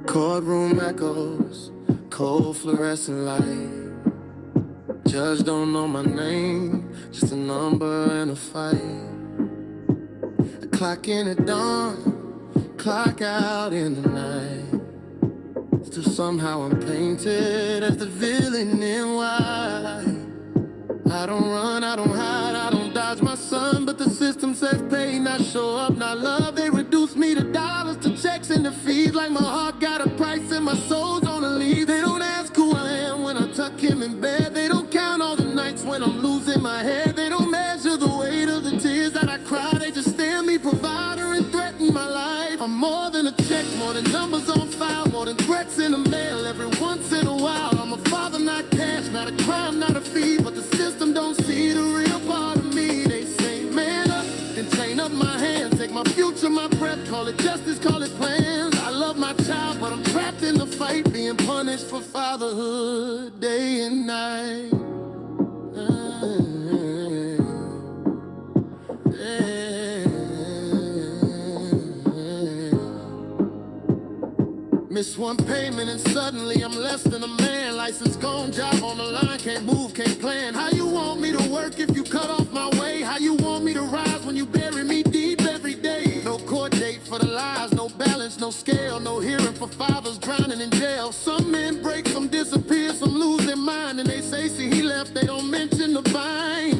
Courtroom echoes, cold fluorescent light. Judge don't know my name, just a number and a fight. A clock in at dawn, clock out in the night. Still somehow I'm painted as the villain in white. I don't run, I don't hide, I don't dodge my son, but the system says pay, not show up, not love. They reduce me to dollars, to checks and to fees, like my heart got a price and my soul's on a leave. They don't ask who I am when I tuck him in bed. They don't count all the nights when I'm losing my head. They don't measure the weight of the tears that I cry. They just stare me provider and threaten my life. I'm more than a check, more than numbers on file, more than threats in the mail every once in a while. I'm a father, not cash, not a crime, not a fee, but the system don't see the real part of me. They say man up, then chain up my hands, take my future, my breath, call it justice, call it plans. I love my child, but I'm trapped in the fight, being punished for fatherhood day and night. Miss one payment and suddenly I'm less than a man. License gone, job on the line, can't move, can't plan. How you want me to work if you cut off my way? How you want me to rise when you bury me deep every day? No court date for the lies, no balance, no scale, no hearing for fathers drowning in jail. Some men break, some disappear, some lose their mind, and they say, see, he left, they don't mention the fine.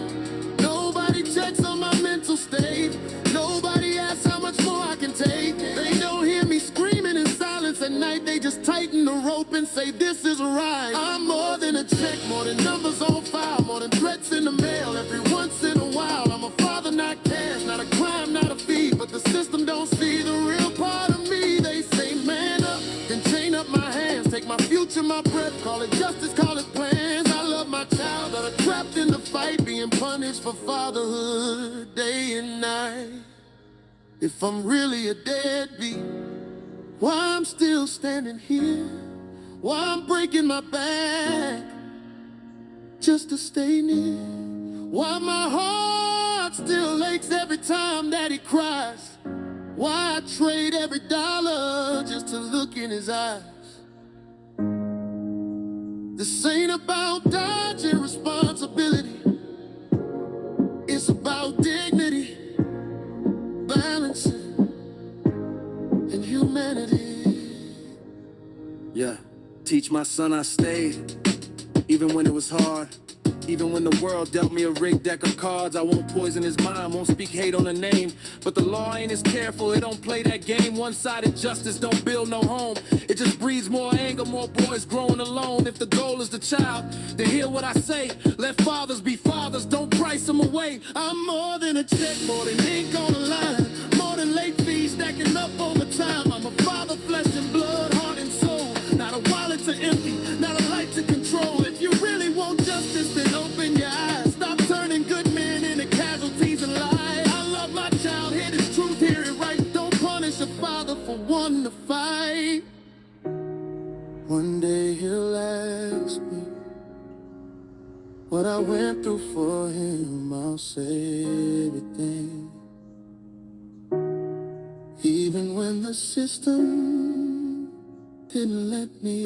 Nobody checks on my mental state. Nobody asks how much more I can take. They don't hear me screaming in silence at night. They just tighten the rope and say this is right. I'm more than a check, more than numbers on file, more than threats in the mail every once in a while. I'm a father, not cash, not a crime, not a fee, but the system don't see the real part of me. They say man up, then chain up my hands, take my future, my breath, call it justice, call it plans. I love my child, but I'm trapped in the fight, being punished for fatherhood day and night. If I'm really a deadbeat, why I'm still standing here? Why I'm breaking my back just to stay near? Why my heart still aches every time that he cries? Why I trade every dollar just to look in his eyes? This ain't about dodging responsibility. It's about dignity, balance, and humanity. Yeah, teach my son I stayed, even when it was hard. Even when the world dealt me a rigged deck of cards. I won't poison his mind, won't speak hate on a name. But the law ain't as careful, it don't play that game. One-sided justice don't build no home. It just breeds more anger, more boys growing alone. If the goal is the child, then hear what I say. Let fathers be fathers, don't price them away. I'm more than a check, more than ink on the line, more than late fees stacking up over time. I'm a father, flesh and blood, heart and soul. Not a wallet to empty, not a light to control. If you really want justice, then open your eyes. Stop turning good men into casualties and lies. I love my child, hear this truth, hear it right. Don't punish a father for wanting to fight. One day he'll ask me what I went through for him. I'll say everything, even when the system didn't let me.